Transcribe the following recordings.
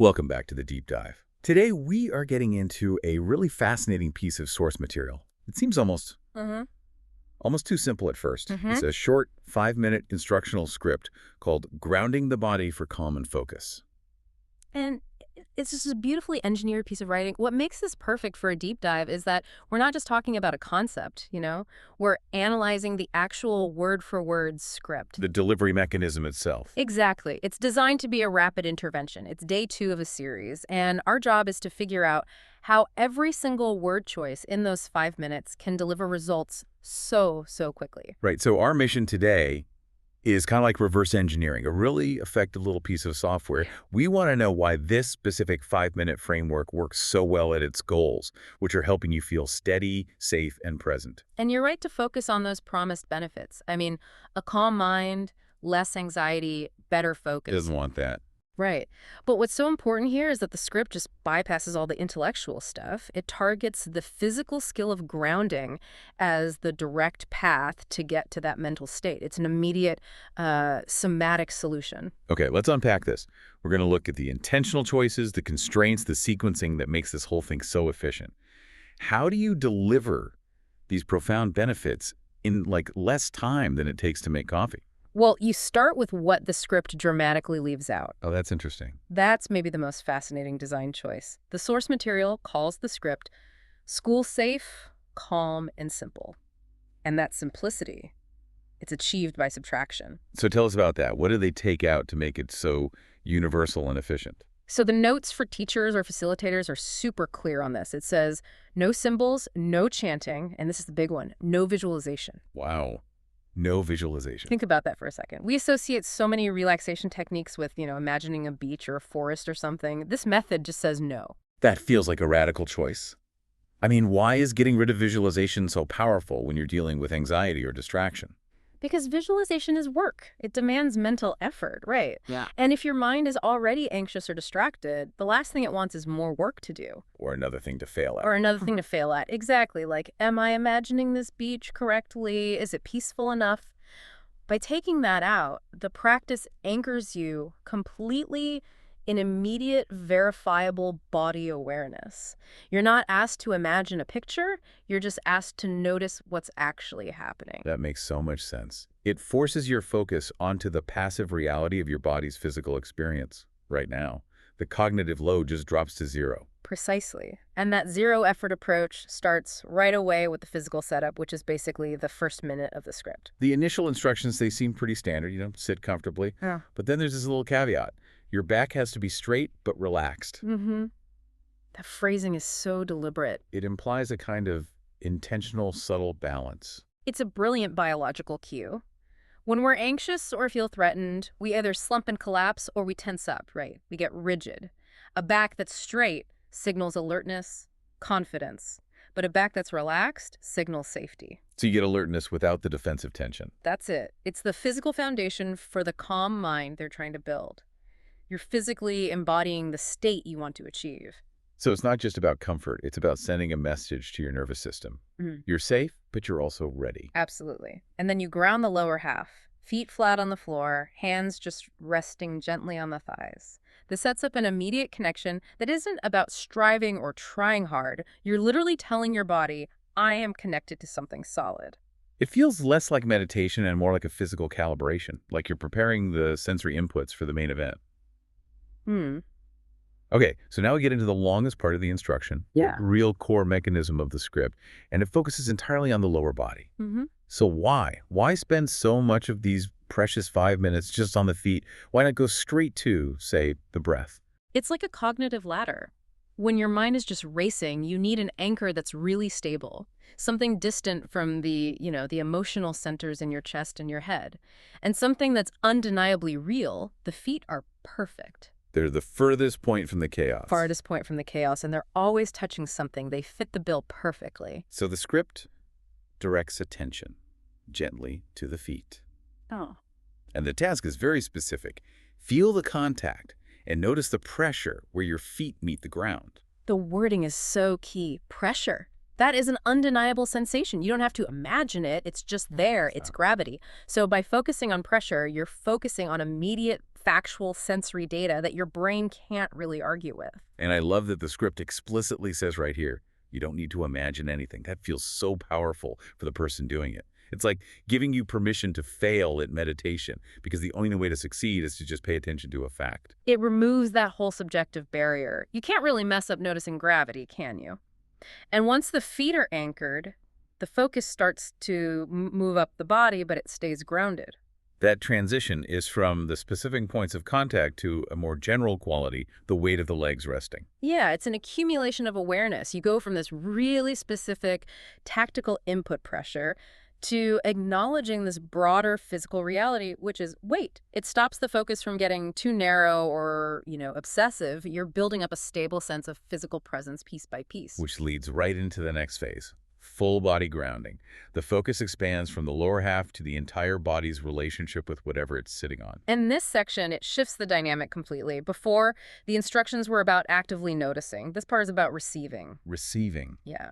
Welcome back to the deep dive. Today, we are getting into a really fascinating piece of source material. It seems Mm-hmm. almost too simple at first. Mm-hmm. It's a short 5-minute instructional script called Grounding the Body for Calm and Focus. And it's just a beautifully engineered piece of writing. What makes this perfect for a deep dive is that we're not just talking about a concept, We're analyzing the actual word-for-word script. The delivery mechanism itself. Exactly. It's designed to be a rapid intervention. It's day 2 of a series, and our job is to figure out how every single word choice in those 5 minutes can deliver results so quickly. Right, so our mission today is kind of like reverse engineering, a really effective little piece of software. We want to know why this specific 5-minute framework works so well at its goals, which are helping you feel steady, safe, and present. And you're right to focus on those promised benefits. I mean, a calm mind, less anxiety, better focus. Doesn't want that. Right. But what's so important here is that the script just bypasses all the intellectual stuff. It targets the physical skill of grounding as the direct path to get to that mental state. It's an immediate somatic solution. Okay, let's unpack this. We're going to look at the intentional choices, the constraints, the sequencing that makes this whole thing so efficient. How do you deliver these profound benefits in less time than it takes to make coffee? Well, you start with what the script dramatically leaves out. Oh, that's interesting. That's maybe the most fascinating design choice. The source material calls the script school safe, calm, and simple. And that simplicity, it's achieved by subtraction. So tell us about that. What do they take out to make it so universal and efficient? So the notes for teachers or facilitators are super clear on this. It says no symbols, no chanting, and this is the big one, no visualization. Wow. No visualization. Think about that for a second. We associate so many relaxation techniques with, imagining a beach or a forest or something. This method just says no. That feels like a radical choice. I mean, why is getting rid of visualization so powerful when you're dealing with anxiety or distraction? Because visualization is work. It demands mental effort, right? Yeah. And if your mind is already anxious or distracted, the last thing it wants is more work to do. Or another thing to fail at. Or another thing to fail at. Exactly. Like, am I imagining this beach correctly? Is it peaceful enough? By taking that out, the practice anchors you completely in immediate, verifiable body awareness. You're not asked to imagine a picture, you're just asked to notice what's actually happening. That makes so much sense. It forces your focus onto the passive reality of your body's physical experience right now. The cognitive load just drops to zero. Precisely. And that zero-effort approach starts right away with the physical setup, which is basically the first minute of the script. The initial instructions, they seem pretty standard, sit comfortably. Yeah. But then there's this little caveat. Your back has to be straight but relaxed. Mm-hmm. That phrasing is so deliberate. It implies a kind of intentional, subtle balance. It's a brilliant biological cue. When we're anxious or feel threatened, we either slump and collapse or we tense up, right? We get rigid. A back that's straight signals alertness, confidence. But a back that's relaxed signals safety. So you get alertness without the defensive tension. That's it. It's the physical foundation for the calm mind they're trying to build. You're physically embodying the state you want to achieve. So it's not just about comfort. It's about sending a message to your nervous system. Mm. You're safe, but you're also ready. Absolutely. And then you ground the lower half. Feet flat on the floor, hands just resting gently on the thighs. This sets up an immediate connection that isn't about striving or trying hard. You're literally telling your body, I am connected to something solid. It feels less like meditation and more like a physical calibration, like you're preparing the sensory inputs for the main event. Okay, so now we get into the longest part of the instruction, Yeah. the real core mechanism of the script, and it focuses entirely on the lower body. Mm-hmm. So why? Why spend so much of these precious 5 minutes just on the feet? Why not go straight to, say, the breath? It's like a cognitive ladder. When your mind is just racing, you need an anchor that's really stable, something distant from the emotional centers in your chest and your head, and something that's undeniably real. The feet are perfect. They're the furthest point from the chaos. Farthest point from the chaos, and they're always touching something. They fit the bill perfectly. So the script directs attention gently to the feet. Oh. And the task is very specific. Feel the contact and notice the pressure where your feet meet the ground. The wording is so key. Pressure. That is an undeniable sensation. You don't have to imagine it. It's just there. It's gravity. So by focusing on pressure, you're focusing on immediate factual sensory data that your brain can't really argue with. And I love that the script explicitly says right here, you don't need to imagine anything. That feels so powerful for the person doing it. It's like giving you permission to fail at meditation because the only way to succeed is to just pay attention to a fact. It removes that whole subjective barrier. You can't really mess up noticing gravity, can you? And once the feet are anchored, the focus starts to move up the body, but it stays grounded. That transition is from the specific points of contact to a more general quality, the weight of the legs resting. Yeah, it's an accumulation of awareness. You go from this really specific tactical input pressure to acknowledging this broader physical reality, which is weight. It stops the focus from getting too narrow or, obsessive. You're building up a stable sense of physical presence piece by piece. Which leads right into the next phase, full body grounding. The focus expands from the lower half to the entire body's relationship with whatever it's sitting on. In this section, it shifts the dynamic completely. Before, the instructions were about actively noticing. This part is about receiving. Receiving. Yeah.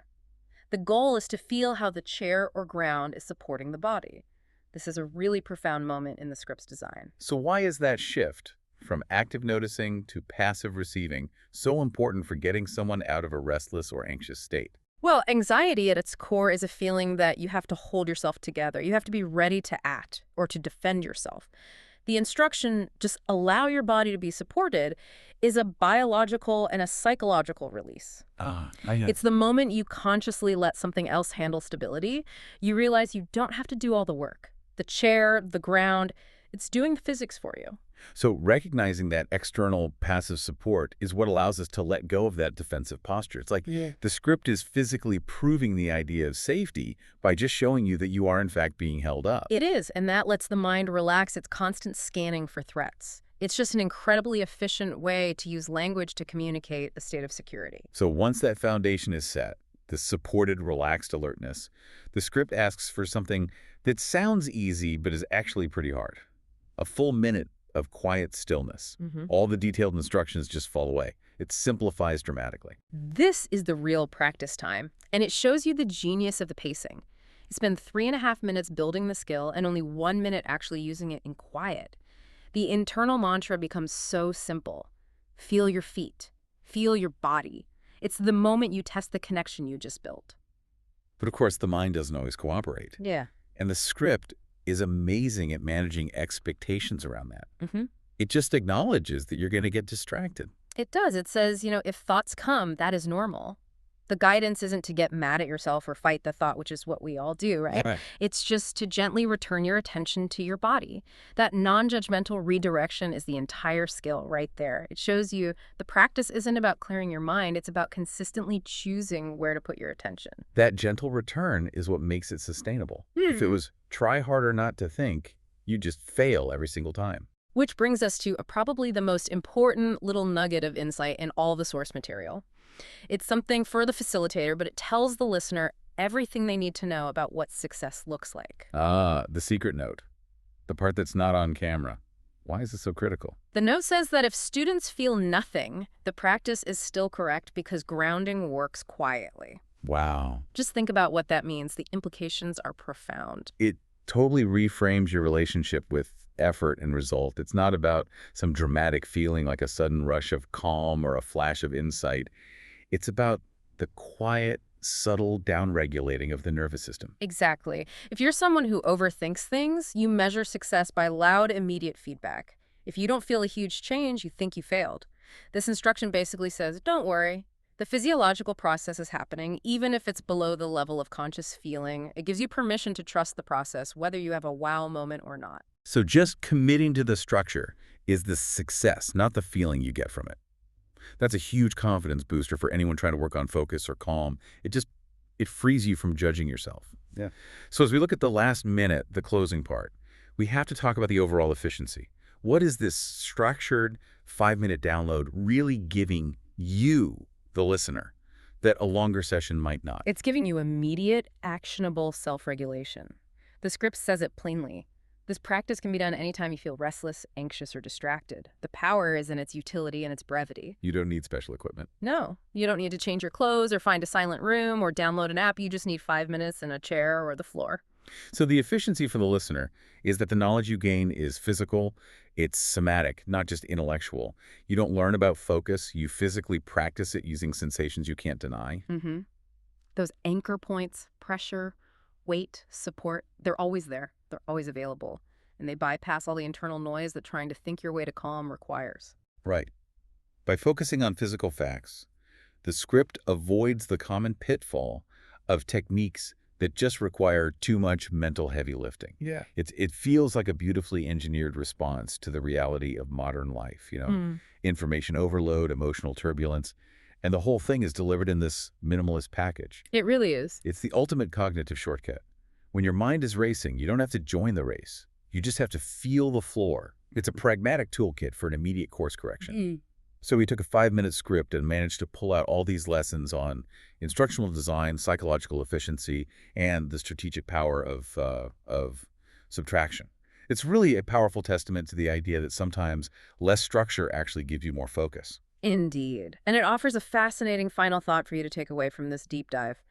The goal is to feel how the chair or ground is supporting the body. This is a really profound moment in the script's design. So why is that shift from active noticing to passive receiving so important for getting someone out of a restless or anxious state? Well, anxiety at its core is a feeling that you have to hold yourself together. You have to be ready to act or to defend yourself. The instruction, just allow your body to be supported, is a biological and a psychological release. It's the moment you consciously let something else handle stability. You realize you don't have to do all the work. The chair, the ground, it's doing the physics for you. So recognizing that external passive support is what allows us to let go of that defensive posture. It's like the script is physically proving the idea of safety by just showing you that you are in fact being held up. It is, and that lets the mind relax its constant scanning for threats. It's just an incredibly efficient way to use language to communicate a state of security. So once that foundation is set, the supported, relaxed alertness, the script asks for something that sounds easy but is actually pretty hard. A full minute of quiet stillness. All the detailed instructions just fall away. It simplifies dramatically. This is the real practice time, and it shows you the genius of the pacing. You spend 3.5 minutes building the skill and only 1 minute actually using it in quiet. The internal mantra becomes so simple. Feel your feet. Feel your body. It's the moment you test the connection you just built. But of course, the mind doesn't always cooperate. Yeah. And the script is amazing at managing expectations around that. It just acknowledges that you're going to get distracted. It does. It says, if thoughts come, that is normal. The guidance isn't to get mad at yourself or fight the thought, which is what we all do, right? It's just to gently return your attention to your body. That non-judgmental redirection is the entire skill right there. It shows you the practice isn't about clearing your mind. It's about consistently choosing where to put your attention. That gentle return is what makes it sustainable. If it was try harder not to think, you just fail every single time. Which brings us to probably the most important little nugget of insight in all the source material. It's something for the facilitator, but it tells the listener everything they need to know about what success looks like. The secret note. The part that's not on camera. Why is it so critical? The note says that if students feel nothing, the practice is still correct because grounding works quietly. Wow. Just think about what that means. The implications are profound. It totally reframes your relationship with effort and result. It's not about some dramatic feeling like a sudden rush of calm or a flash of insight. It's about the quiet, subtle downregulating of the nervous system. Exactly. If you're someone who overthinks things, you measure success by loud, immediate feedback. If you don't feel a huge change, you think you failed. This instruction basically says, don't worry. The physiological process is happening, even if it's below the level of conscious feeling. It gives you permission to trust the process, whether you have a wow moment or not. So just committing to the structure is the success, not the feeling you get from it. That's a huge confidence booster for anyone trying to work on focus or calm. It frees you from judging yourself. So as we look at the last minute, the closing part, we have to talk about the overall efficiency. What is this structured 5-minute download really giving you, the listener, that a longer session might not? It's giving you immediate, actionable self-regulation. The script says it plainly. This practice can be done anytime you feel restless, anxious, or distracted. The power is in its utility and its brevity. You don't need special equipment. No, you don't need to change your clothes or find a silent room or download an app. You just need 5 minutes in a chair or the floor. So the efficiency for the listener is that the knowledge you gain is physical, It's somatic, not just intellectual. You don't learn about focus, you physically practice it using sensations you can't deny. Mm-hmm. Those anchor points, pressure, weight, support, they're always there. They're always available. And they bypass all the internal noise that trying to think your way to calm requires. Right. By focusing on physical facts, the script avoids the common pitfall of techniques that just require too much mental heavy lifting. Yeah. It feels like a beautifully engineered response to the reality of modern life, Mm. information overload, emotional turbulence, and the whole thing is delivered in this minimalist package. It really is. It's the ultimate cognitive shortcut. When your mind is racing, you don't have to join the race. You just have to feel the floor. It's a pragmatic toolkit for an immediate course correction. Mm. So we took a 5-minute script and managed to pull out all these lessons on instructional design, psychological efficiency, and the strategic power of subtraction. It's really a powerful testament to the idea that sometimes less structure actually gives you more focus. Indeed. And it offers a fascinating final thought for you to take away from this deep dive.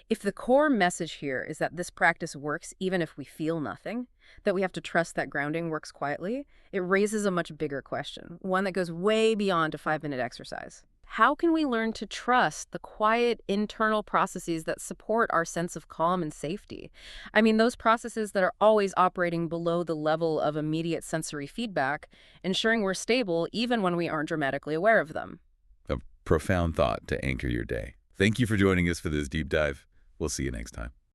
If the core message here is that this practice works even if we feel nothing, that we have to trust that grounding works quietly, it raises a much bigger question, one that goes way beyond a 5-minute exercise. How can we learn to trust the quiet internal processes that support our sense of calm and safety? I mean, those processes that are always operating below the level of immediate sensory feedback, ensuring we're stable even when we aren't dramatically aware of them. A profound thought to anchor your day. Thank you for joining us for this deep dive. We'll see you next time.